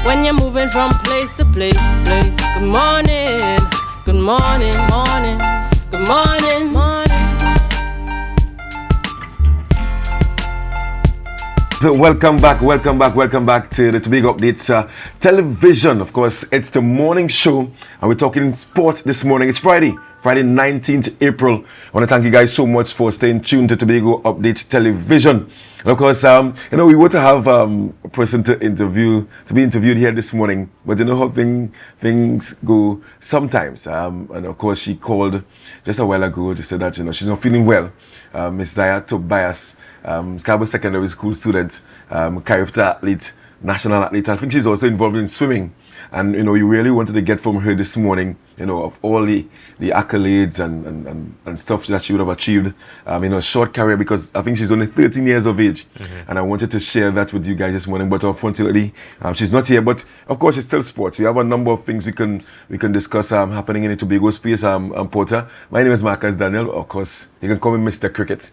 when you're moving from place to place. Good morning, good morning, morning, good morning, morning. So welcome back to the Tobago Updates television. Of course, it's the morning show and we're talking sport this morning. It's Friday 19th April. I want to thank you guys so much for staying tuned to Tobago Updates television. And of course, we were to have a person to be interviewed here this morning, but you know how things go sometimes. And of course, she called just a while ago to say that she's not feeling well. Miss Tobago, Scarborough Secondary School student, character athlete, national athlete. I think she's also involved in swimming. And we really wanted to get from her this morning, of all the accolades and stuff that she would have achieved in a short career, because I think she's only 13 years of age. And I wanted to share that with you guys this morning, but unfortunately she's not here. But of course, it's still sports. We have a number of things we can discuss happening in the Tobago space. Porter, my name is Marcus Daniel. Of course, you can call me Mr. Cricket.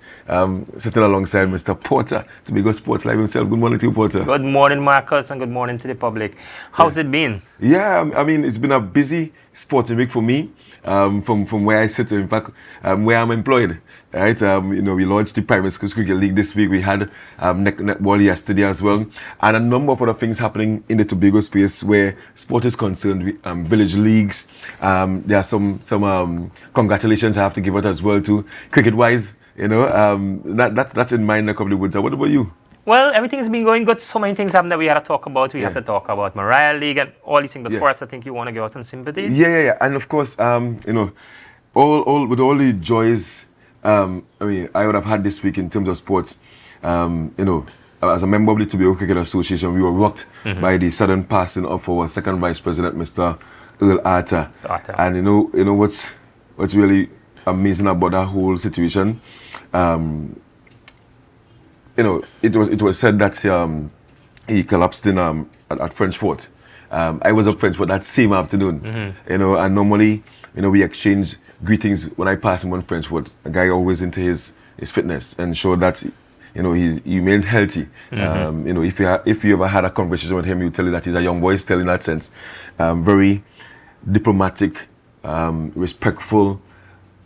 Sitting alongside Mr. Porter, Tobago Sports Live himself. Good morning to you, Porter. Good morning, Marcus, and good morning to the public. How's it been? Yeah, I mean, it's been a busy sporting week for me, from where I sit, in fact, where I'm employed, right? We launched the Primary Schools Cricket League this week. We had netball yesterday as well, and a number of other things happening in the Tobago space where sport is concerned. Village leagues, there are some congratulations I have to give out as well to cricket-wise. That's in my neck of the woods. What about you? Well, everything's been going good. So many things happen that we had to talk about. We have to talk about Mariah League and all these things. But first, I think you want to give out some sympathies. Yeah. And of course, all with all the joys, I would have had this week in terms of sports. As a member of the Tobago Cricket Association, we were rocked by the sudden passing of our second vice president, Mr. Earl Arthur. And what's really amazing about that whole situation. It was said that he collapsed in at French Fort. I was at French Fort that same afternoon. And normally, we exchange greetings when I pass him on French Fort. A guy always into his fitness and show that he remained healthy. If you ever had a conversation with him, he'll tell you that he's a young boy still in that sense. Very diplomatic, respectful,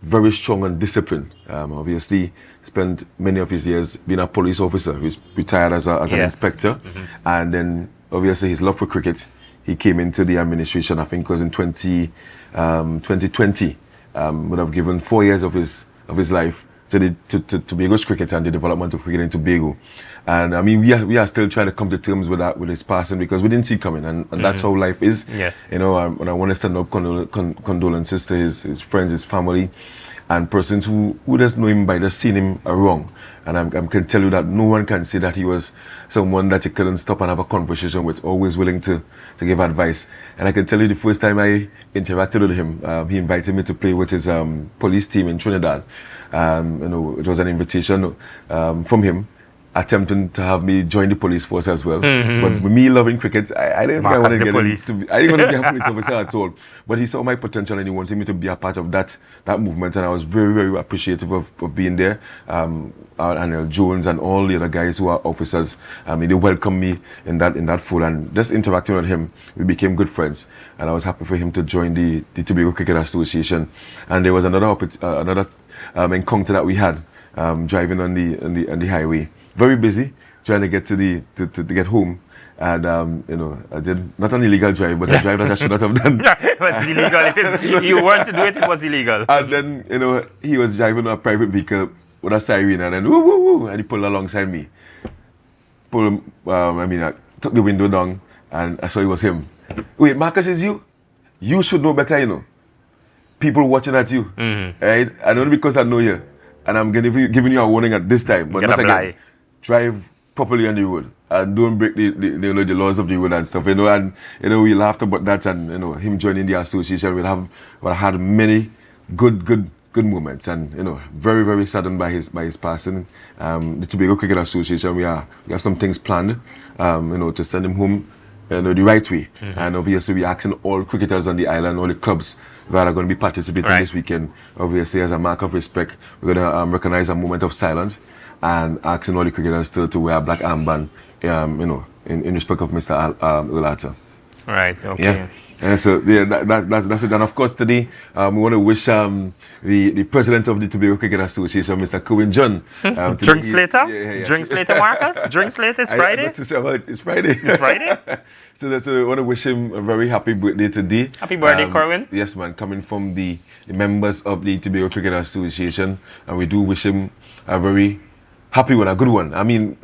very strong and disciplined. Obviously, spent many of his years being a police officer. He's retired as an inspector. And then, obviously, his love for cricket. He came into the administration, I think it was in 2020. Would have given 4 years of his life to Tobago's cricket and the development of cricket in Tobago. And I mean, we are still trying to come to terms with that, with his passing, because we didn't see it coming, and that's how life is. Yes. And I want to send up condolences to his friends, his family, and persons who just know him by just seeing him wrong. And I can tell you that no one can say that he was someone that you couldn't stop and have a conversation with, always willing to give advice. And I can tell you the first time I interacted with him, he invited me to play with his police team in Trinidad. It was an invitation from him, attempting to have me join the police force as well. But with me loving cricket, I didn't think I wanted to get into. I didn't want to be a police officer at all. But he saw my potential and he wanted me to be a part of that movement, and I was very, very appreciative of being there. Anil Jones and all the other guys who are officers, they welcomed me in that fold, and just interacting with him, we became good friends. And I was happy for him to join the Tobago Cricket Association. And there was another encounter that we had driving on the highway. Very busy, trying to get to get home, and I did not an illegal drive, but a drive that I should not have done. It was illegal. If you weren't to do it, it was illegal. And then he was driving a private vehicle with a siren, and then woo woo woo, and he pulled alongside me. I took the window down, and I saw it was him. Wait, Marcus, is you? You should know better, People watching at you, right? And only because I know you, and I'm giving you a warning at this time, but not again. Drive properly on the road and don't break the laws of the road and stuff, and we laughed about that, and him joining the association, we'll have had many good moments, and very, very saddened by his passing. The Tobago Cricket Association, we have some things planned, to send him home the right way. And obviously we're asking all cricketers on the island, all the clubs that are going to be participating this weekend, obviously as a mark of respect, we're going to recognize a moment of silence and asking all the cricketers to wear a black armband, in respect of Mr. Earl Arthur. Right. Okay. Yeah. So yeah, that's it. And of course today we want to wish the president of the Tobago Cricket Association, Mr. Cohen John. Drinks later. Drinks later, Marcus. Drinks later. It's Friday. It's Friday. It's Friday. So we want to wish him a very happy birthday today. Happy birthday, Corwin. Yes, man. Coming from the members of the Tobago Cricket Association, and we do wish him a very happy one, a good one. I mean,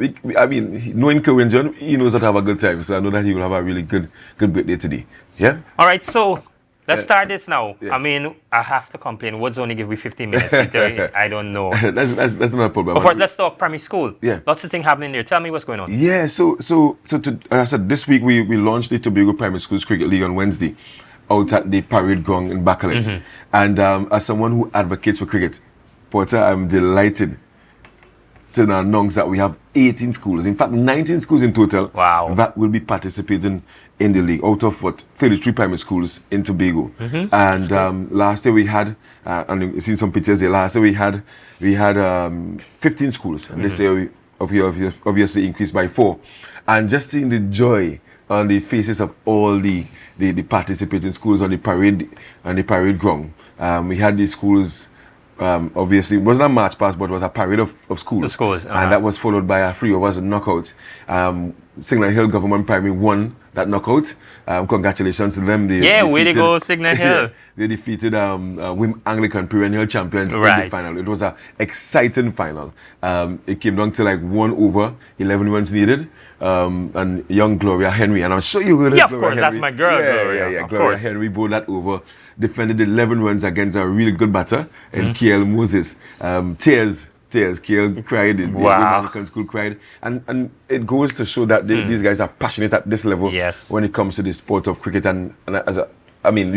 knowing Kerry John, he knows how to have a good time. So I know that he will have a really good birthday today. Yeah. All right. So let's start this now. Yeah. I mean, I have to complain. Woods only give me 15 minutes. I don't know. that's not a problem. Of course, let's talk primary school. Yeah. Lots of things happening there. Tell me what's going on. Yeah. So as I said, this week we launched the Tobago Primary Schools Cricket League on Wednesday, out at the Parade Ground in Bacalet. And as someone who advocates for cricket, Porter, I'm delighted to announce that we have 18 schools, in fact 19 schools in total, that will be participating in the league, out of 33 primary schools in Tobago. And last year we had, and you've seen some pictures there, last year we had 15 schools, and this year we obviously increased by 4. And just seeing the joy on the faces of all the participating schools on the parade ground. We had these schools. Obviously, it wasn't a march past, but it was a parade of schools. The schools, and that was followed by a 3 overs knockout. Signal Hill Government Primary won that knockout. Congratulations to them. Way to go, Signal Hill. They defeated Wim Anglican perennial champions in the final. It was an exciting final. It came down to like 1 over, 11 runs needed. And young Gloria Henry, and I'm sure you heard of of Gloria course, Henry. that's my girl, Gloria. Yeah. Gloria Henry bowled that over, defended 11 runs against a really good batter, and KL Moses. Tears. KL cried. The American school cried, and it goes to show that these guys are passionate at this level when it comes to the sport of cricket. And the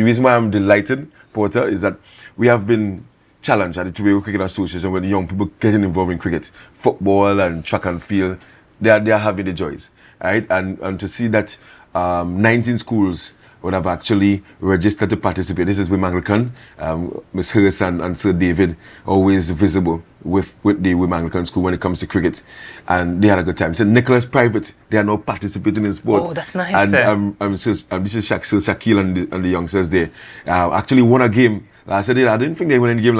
reason why I'm delighted, Porter, is that we have been challenged at the Tobago Cricket Association with young people getting involved in cricket, football and track and field. They are having the joys, right? And to see that 19 schools would have actually registered to participate. This is Wim Anglican, Miss Hurst and Sir David, always visible with the Wim Anglican School when it comes to cricket, and they had a good time. So Nicholas Private, they are now participating in sport. Oh, that's nice. And this is Shaquille and the youngsters there. Actually won a game last year. I didn't think they won any game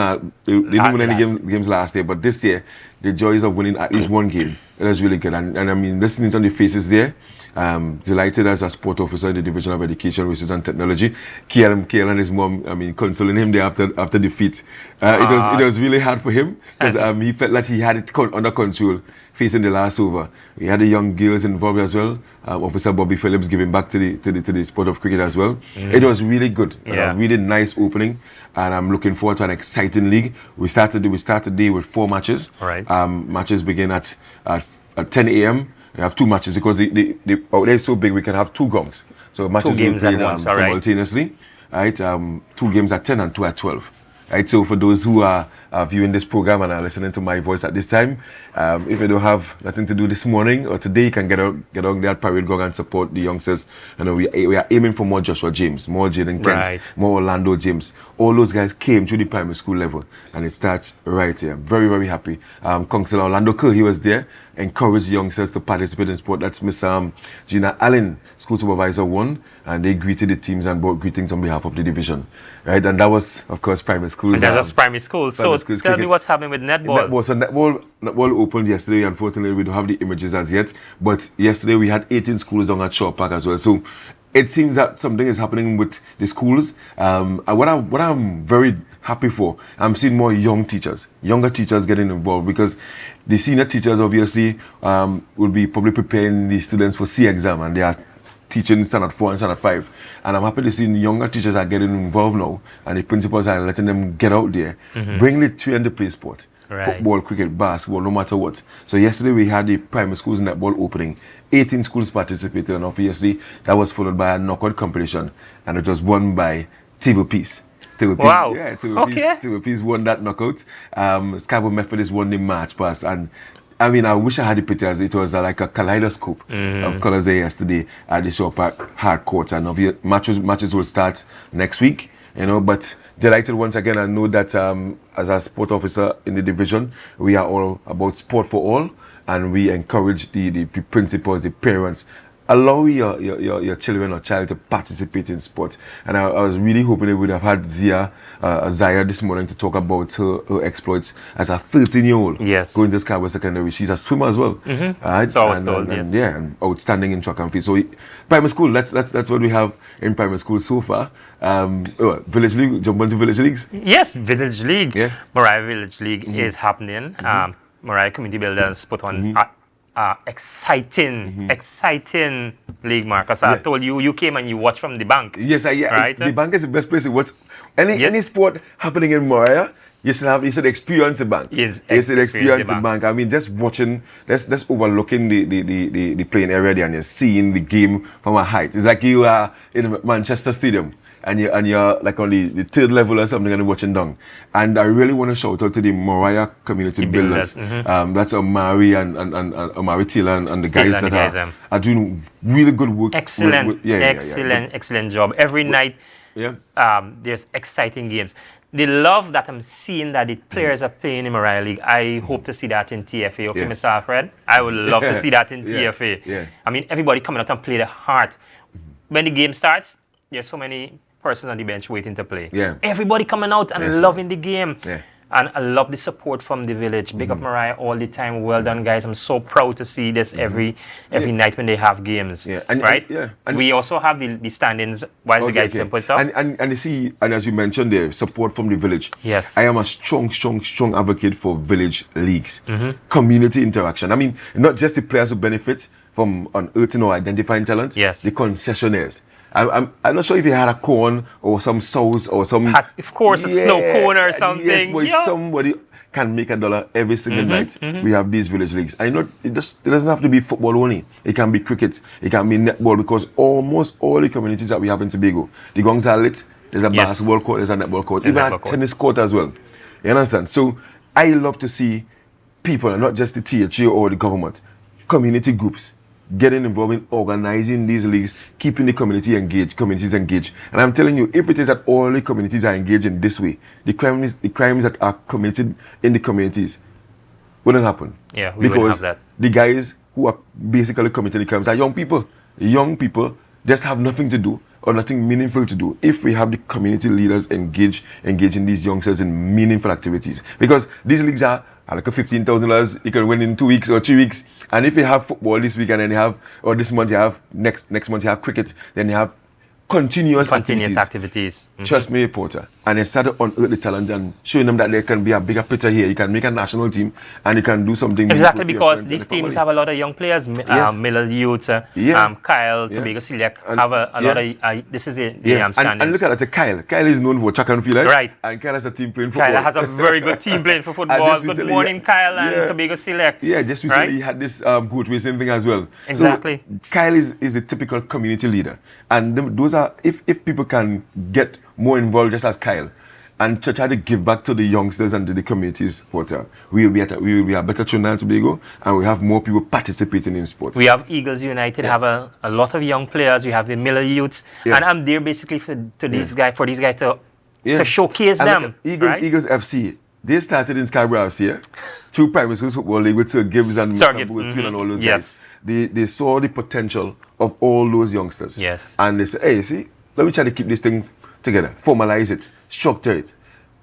they didn't win any games last year, but this year the joys of winning at least one game. It was really good, and I mean, listening to the faces there, delighted as a sport officer in the Division of Education, Research and Technology. KL and his mom, consoling him there after defeat. It was really hard for him because he felt like he had it under control facing the last over. We had the young girls involved as well. Officer Bobby Phillips giving back to the sport of cricket as well. It was really good. A really nice opening, and I'm looking forward to an exciting league. We started the day with 4 matches. Matches begin at 10 a.m. We have 2 matches because they're so big we can have 2 gongs. So matches will be played simultaneously. Right? 2 games at 10 and 2 at 12. Right? So for those who are viewing this program and are listening to my voice at this time, if you don't have nothing to do this morning or today, you can get on there at Parade Ground and support the youngsters. We are aiming for more Joshua James, more Jaden Kent, more Orlando James. All those guys came through the primary school level, and it starts right here. Very, very happy. Councillor Orlando Kerr, he was there, encouraged youngsters to participate in sport. That's Miss Gina Allen, school supervisor 1, and they greeted the teams and brought greetings on behalf of the division. Right, and that was, of course, primary schools. And that's just primary school. So tell me what's happening with netball. So netball opened yesterday. Unfortunately, we don't have the images as yet. But yesterday we had 18 schools down at Shaw Park as well. So it seems that something is happening with the schools. What I'm very happy for, I'm seeing more younger teachers getting involved, because the senior teachers obviously will be probably preparing the students for C exam, and they are teaching standard 4 and standard 5, and I'm happy to see younger teachers are getting involved now, and the principals are letting them get out there, bring the trend to play sport, football, cricket, basketball, no matter what. So yesterday we had the primary schools netball opening. 18 schools participated, and obviously that was followed by a knockout competition, and it was won by Table Peace. Wow. Table Peace won that knockout. Scarborough Methodist won the match pass, and I mean, I wish I had the pictures. It was like a kaleidoscope of colours there yesterday at the Shaw Park hard court, and matches will start next week. But delighted once again. I know that as a sport officer in the division, we are all about sport for all, and we encourage the principals, the parents, allow your children or child to participate in sports. And I was really hoping they would have had Zaya this morning to talk about her exploits as a 13-year-old. Yes. Going to Scarborough Secondary. She's a swimmer as well. Right? So I was told, yes. Yeah, and outstanding in track and field. So primary school, that's what we have in primary school so far. Village League, jump into Village Leagues? Yes, Village League. Yeah. Mariah Village League is happening. Mariah Community Builders put on exciting league, Marcus. I told you, you came and you watched from the bank. Yes, right? The bank is the best place to watch any sport happening in Mariah. You should experience the bank. Yes, you should experience the bank. I mean, just watching, just overlooking the playing area there, and you're seeing the game from a height. It's like you are in Manchester Stadium. And you're like on the third level or something and you're watching down. And I really want to shout out to the Mariah Community Builders. That's Omari and Omari Taylor and the guys that are doing really good work. Excellent, excellent job. Every night, there's exciting games. The love that I'm seeing that the players are playing in Mariah League, I hope to see that in TFA. Okay, Mr. Alfred? I would love to see that in TFA. Yeah. I mean, everybody coming out and play their heart. When the game starts, there's so many persons on the bench waiting to play. Yeah. Everybody coming out and loving the game. Yeah. And I love the support from the village. Big up Mariah all the time. Well done, guys. I'm so proud to see this every night when they have games. Yeah. And we also have the standings while the guys can put up. And you see, and as you mentioned there, support from the village. Yes. I am a strong advocate for village leagues. Community interaction. I mean, not just the players who benefit from unearthing or identifying talent. Yes. The concessionaires. I'm not sure if you had a corn or some sauce or some... Of course, a snow cone or something. Yes, but somebody can make $1 every single night. We have these village leagues. And it doesn't have to be football only. It can be cricket. It can be netball, because almost all the communities that we have in Tobago, the gongs are lit. There's a basketball court, there's a netball court, even a tennis court as well. You understand? So I love to see people, and not just the THA or the government, community groups, getting involved in organizing these leagues, keeping the communities engaged. And I'm telling you, if it is that all the communities are engaged in this way, the crimes that are committed in the communities wouldn't happen. Yeah, we wouldn't have that. The guys who are basically committing the crimes are young people. Young people just have nothing to do or nothing meaningful to do. If we have the community leaders engaging these youngsters in meaningful activities, because these leagues are like a $15,000 you can win in 2 weeks or 3 weeks. And if you have football this week and then you have, or this month you have, next month you have cricket, then you have continuous activities. Trust me, Porter. And they started to unearth the talent and showing them that there can be a bigger picture here. You can make a national team and you can do something. Exactly, because these teams have a lot of young players. Miller Youth, Kyle, Tobago Select have a lot of. This is the standings. And look at it, Kyle. Kyle is known for track and field, right? And Kyle has a team playing football. Kyle has a very good team playing for football. Good morning, Kyle and Tobago Select. Yeah, just recently he had this goat racing thing as well. Exactly. So Kyle is a typical community leader, and those are if people can get more involved just as Kyle and to try to give back to the youngsters and to the communities, we will be a better Trinidad and Tobago, and we have more people participating in sports. We have Eagles United, have a lot of young players. We have the Miller Youths, and I'm there basically for these guys to showcase and them. Eagles FC. They started in Scarborough FC, through primary school football league with Sir Gibbs and and all those guys. They saw the potential of all those youngsters. Yes. And they said, hey, see, let me try to keep this thing together, formalize it, structure it.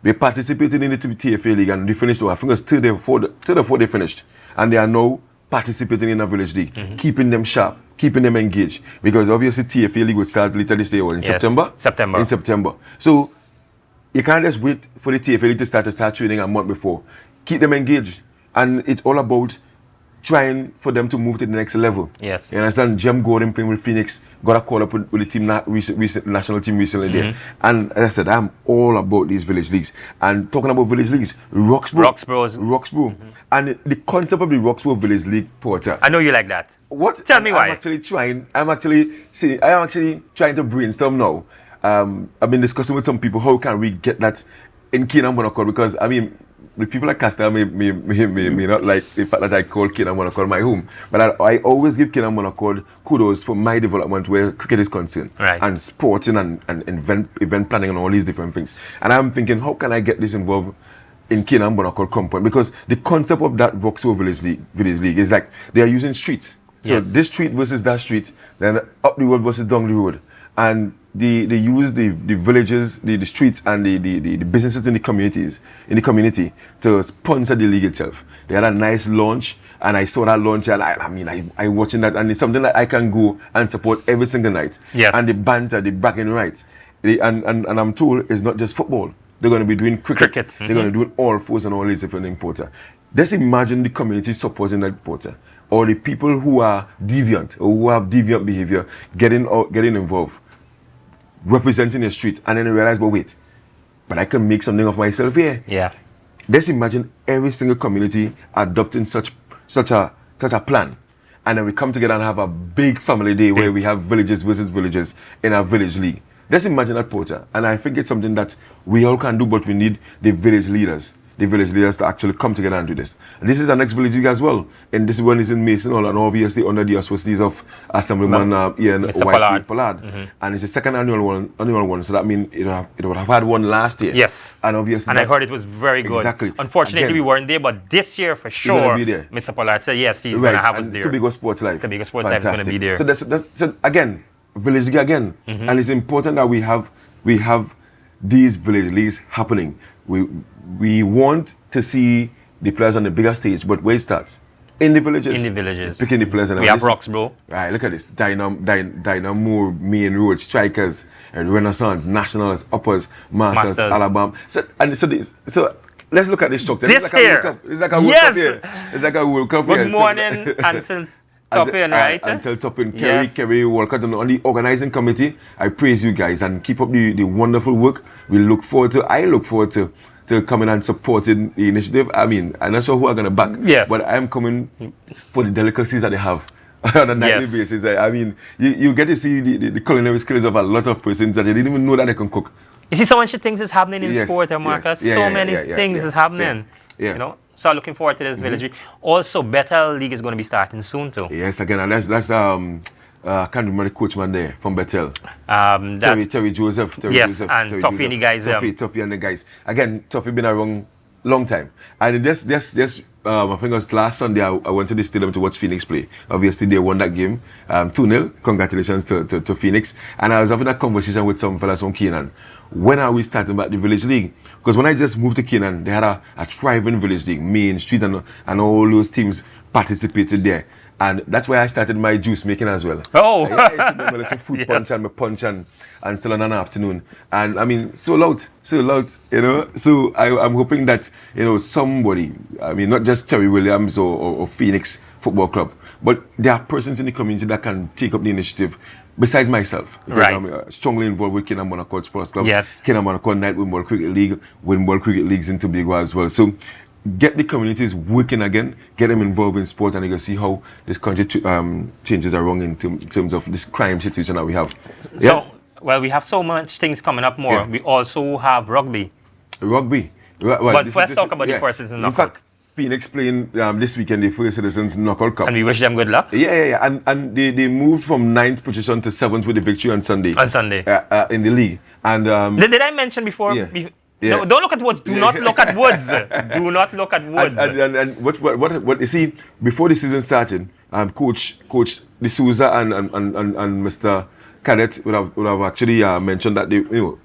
They participated in the TFA league and they finished, I think it was third or fourth they finished. And they are now participating in a village league, keeping them sharp, keeping them engaged. Because obviously TFA league will start later this year, in September? In September. So you can't just wait for the TFA league to start training a month before. Keep them engaged. And it's all about trying for them to move to the next level. Yes. You understand? Jem Gordon playing with Phoenix, got a call up with the team, national team recently there. And as I said, I'm all about these village leagues. And talking about village leagues, Roxborough. And the concept of the Roxborough Village League, Porter. I know you like that. What? Tell me why. I'm actually trying to brainstorm now. I've been discussing with some people, how can we get that in Keenan Monaco? Because, I mean, the people at Castor may not like the fact that I call Keenan Monaco my home. But I always give Keenan Monaco kudos for my development where cricket is concerned. Right. And sporting and event planning and all these different things. And I'm thinking, how can I get this involved in Keenan Monaco compound? Because the concept of that Vauxhall Village League is like they are using streets So this street versus that street, then up the road versus down the road. And they use the villages, the streets, and the businesses in the community to sponsor the league itself. They had a nice launch, and I saw that launch, and I watching that, and it's something that I can go and support every single night. Yes. And the banter, the bragging rights, and I'm told it's not just football. They're going to be doing cricket. Mm-hmm. They're going to do all fours and all these different things, Porter. Just imagine the community supporting that, Porter, or the people who are deviant or who have deviant behavior getting involved, representing the street, and then they realize, but wait, but I can make something of myself here. Yeah. Just imagine every single community adopting such a plan, and then we come together and have a big family day where we have villages versus villages in our village league. Just imagine that, Porter, and I think it's something that we all can do, but we need the village leaders to actually come together and do this. And this is our next village league as well, and this one is in Mason Hall, and obviously under the auspices of Assemblyman Ian White Pollard. Mm-hmm. And it's the second annual one, so that means it would have had one last year. Yes. And obviously, and I heard it was very good. Exactly. Unfortunately, we weren't there, but this year for sure, Mr. Pollard said yes, he's going to have us there. Tobago Sports Live. Tobago Sports Live is going to be there. So again, village league again, and it's important that we have these village leagues happening. We want to see the players on the bigger stage, but where it starts? In the villages. Picking the players. And we have Roxborough. Right, look at this. Dynamo, Main Road, Strikers, Renaissance, Nationals, Uppers, Masters, Alabama. So let's look at this structure. It's like a World Cup here. It's like a World Cup here. Good morning, Ansel Toppin, right? Ansel Toppin, Kerry, Walcott, and on the organizing committee. I praise you guys and keep up the wonderful work. I look forward to coming and supporting the initiative. I mean, I'm not sure who are going to back, but I'm coming for the delicacies that they have on a nightly basis. I mean, you get to see the culinary skills of a lot of persons that they didn't even know that they can cook. You see so much things is happening in sport, Marcus. So many things is happening. You know, so looking forward to this village week. Also, Bethel League is going to be starting soon too. Yes, again, and that's I can't remember the coachman there from Bethel. Terry Joseph. And Tuffy and the guys. Tuffy and the guys. Again, Tuffy been around long time. And just I think it was last Sunday I went to the stadium to watch Phoenix play. Obviously they won that game 2-0. Congratulations to Phoenix. And I was having a conversation with some fellas from Canaan. When are we starting back the village league? Because when I just moved to Canaan, they had a thriving village league, Main Street and all those teams participated there. And that's why I started my juice making as well. Oh! I used to my little fruit punch and my punch and still on an afternoon. And I mean, so loud, you know. So I'm hoping that, you know, somebody, I mean, not just Terry Williams or Phoenix Football Club, but there are persons in the community that can take up the initiative besides myself. Right. I'm strongly involved with Kenam Monaco Sports Club. Yes. Kenam Monaco Night Winball Cricket League, Winball Cricket Leagues in Tobago as well. So get the communities working again, get them involved in sport, and you can see how this country changes around in terms of this crime situation that we have. So, well, we have so much things coming up more. Yeah. We also have rugby. Well, but let's talk about the First Citizens Knockout. In fact, Phoenix playing this weekend the First Citizens Knockout Cup. And we wish them good luck. Yeah. And they moved from 9th position to 7th with the victory on Sunday. In the league. And did I mention before? Yeah. No, don't look at Woods. Do not look at Woods. Do not look at Woods. And what you see, before the season started, Coach D'Souza and Mr. Cadet would have actually mentioned that they,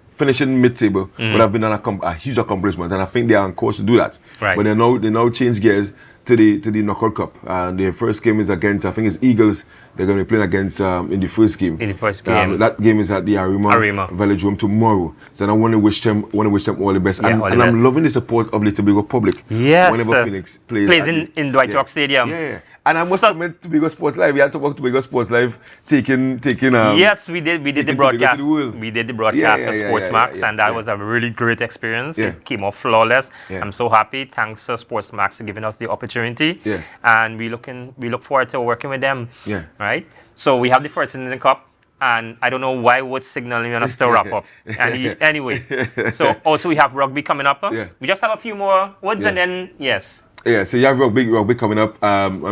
finishing mid-table would have been a huge accomplishment, and I think they are on course to do that. Right. But they now change gears to the Knockout Cup, and their first game is against, I think it's Eagles. They're going to be playing against in the first game. That game is at the Arima Velodrome tomorrow. So I want to wish them all the best. And I'm loving the support of the Tobago public. Yes. Whenever Phoenix plays in Dwight York Stadium. Yeah. And I must admit, Tobago Sports Live. We had to work Tobago Sports Live taking. Yes, we did the broadcast. We did the broadcast for Sportsmax, and that was a really great experience. Yeah. It came off flawless. Yeah. I'm so happy. Thanks to Sportsmax for giving us the opportunity. Yeah. And we look forward to working with them. Yeah. Right. So we have the First Citizen Cup. And I don't know why Wood's signaling us to wrap up. Anyway, so also we have rugby coming up. Yeah. We just have a few more Woods, and then yes. Yeah, so you have rugby coming up.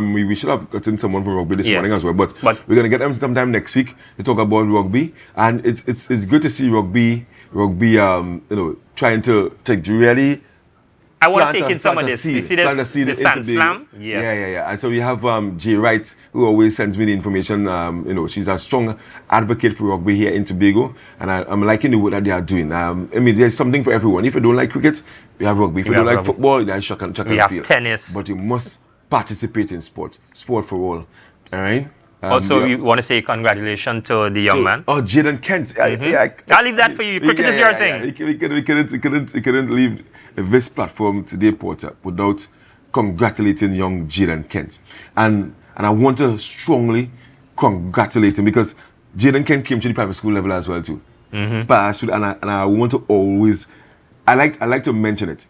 We should have gotten someone from rugby this morning as well, but we're gonna get them sometime next week to talk about rugby. And it's good to see rugby trying to really I want to take in some of this. You see this? Plant a seed the into sand Tobago. slam? Yes. Yeah. And so we have Jay Wright, who always sends me the information. She's a strong advocate for rugby here in Tobago, and I'm liking the work that they are doing. There's something for everyone. If you don't like cricket, we have rugby. If you don't like football, then track and field. We have tennis. But you must participate in sport. Sport for all. All right? Also, you want to say congratulations to the young man? Oh, Jaden Kent. I'll leave that for you. Cricket is your thing. We couldn't leave this platform today, Porter, without congratulating young Jaden Kent. And I want to strongly congratulate him because Jaden Kent came to the primary school level as well too. But I want to always, I like to mention it.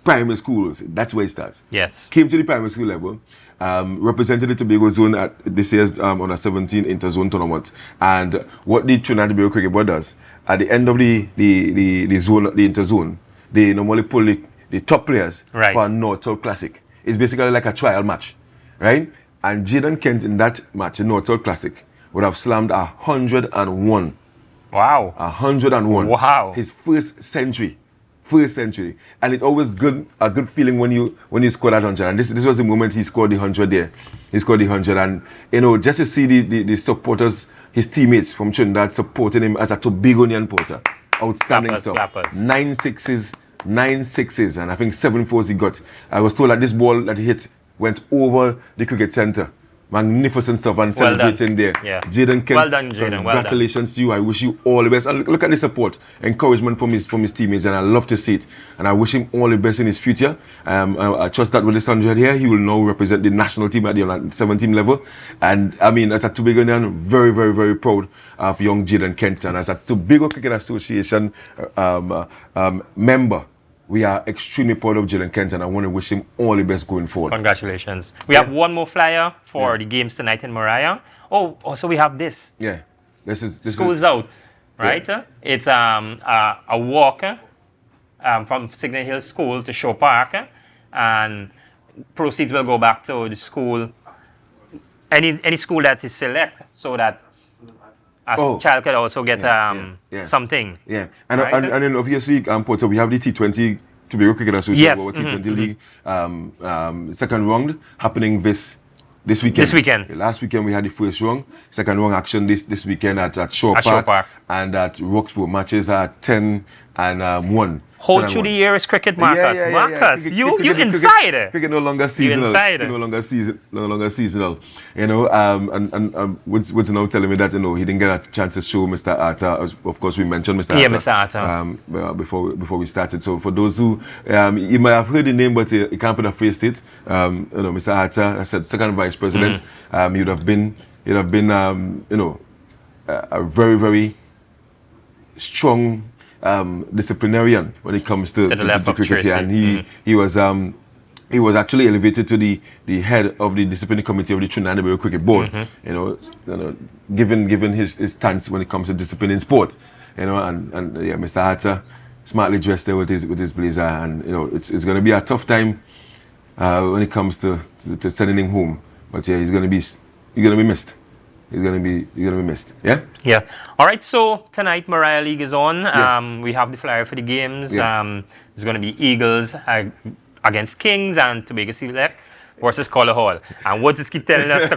Primary schools, that's where it starts. Yes. Came to the primary school level, represented the Tobago zone at this year's under 17 interzone tournament. And what the Trinidad and Tobago Cricket Board does, at the end of the zone, the interzone, they normally pull the top players for a North-South Classic. It's basically like a trial match, right? And Jaden Kent in that match, the North-South Classic, would have slammed 101. Wow. 101. Wow. His first century, and it's always a good feeling when you score that 100. And this was the moment he scored the 100 there. He scored the 100, and just to see the supporters, his teammates from Trinidad supporting him as a Tobagonian Porter, outstanding stuff. Clappers. 9 sixes, and I think 7 fours he got. I was told that this ball that he hit went over the cricket center. Magnificent stuff and celebrating there. Yeah. Jaden Kent, well done, Jaden. Congratulations to you. I wish you all the best. And look at the support, encouragement from his teammates, and I love to see it. And I wish him all the best in his future. I trust that with this 100 here, he will now represent the national team at the under 17 level. And I mean, as a Tobagonian, very, very, very proud of young Jaden Kent. And as a Tobago Cricket Association member, we are extremely proud of Jaden Kent, and I want to wish him all the best going forward. Congratulations. We have one more flyer for the games tonight in Mariah. Oh, also we have this. Yeah. This School's out, right? Yeah. It's a walk from Signal Hill School to Shore Park, and proceeds will go back to the school, any school that is select, so that a child could also get something. Yeah, and then obviously, Porter, we have the T20 Tobago Cricket Association, or T20 League second round happening this weekend. Last weekend we had the first round. Second round action this weekend at Shore Park and at Roxburgh. Matches at 10 and 1. Whole through the year is cricket, Marcus. Marcus, you inside. Cricket no longer seasonal. No longer seasonal. And Wood's now telling me that he didn't get a chance to show Mr. Arthur. Of course, we mentioned Mr. Arthur. Yeah, Mr. Arthur. Before we started. So for those who you might have heard the name, but you can't put a face to it. Mr. Arthur, I said second vice president. You'd have been a very, very strong disciplinarian when it comes to cricket here, and he was actually elevated to the head of the disciplinary committee of the Trinidad and Tobago Cricket Board. Given his stance when it comes to discipline in sport, and Mr. Arthur smartly dressed there with his blazer, and it's going to be a tough time when it comes to sending him home. But yeah, he's going to be missed. He's gonna be missed. Yeah. Yeah. All right. So tonight, Mariah League is on. We have the flyer for the games. It's gonna be Eagles against Kings and Tobago Select versus Collar Hall. And what is keep telling us to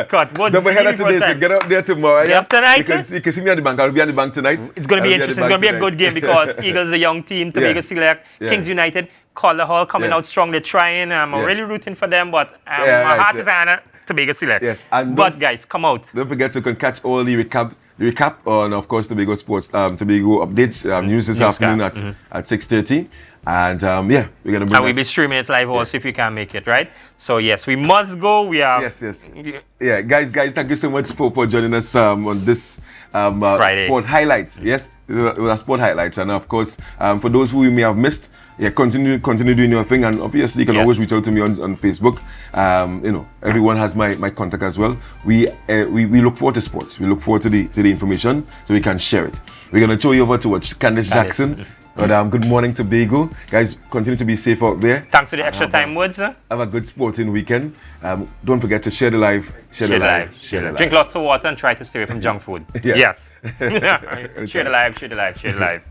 cut. What? Don't forget today. So get up there tomorrow. Yeah. Tonight. You can see me at the bank. I'll be at the bank tonight. It's gonna be interesting. It's gonna be a good game because Eagles is a young team. Tobago Select, Kings United, Collar Hall coming out strong. They're trying. I'm really rooting for them, but my heart is on Tobago Select. Yes, but guys, come out. Don't forget to catch all the recap on, of course, Tobago Sports, Tobago updates, news this afternoon at 6:30. And we're gonna bring. And we'll be streaming it live also if you can make it, right? So yes, we must go. We are. Yes. Yeah, guys, thank you so much for joining us on this Friday sport highlights. Yes, it was sport highlights, and of course, for those who you may have missed. Yeah, continue doing your thing, and obviously you can always reach out to me on Facebook. Everyone has my contact as well. We look forward to sports. We look forward to the information so we can share it. We're gonna show you over to Candice Jackson. But good morning, Tobago. Guys, continue to be safe out there. Thanks for the extra time, Woods. Have a good sporting weekend. Don't forget to share the live. Share the live. Drink lots of water and try to stay away from junk food. Yes. Share the live.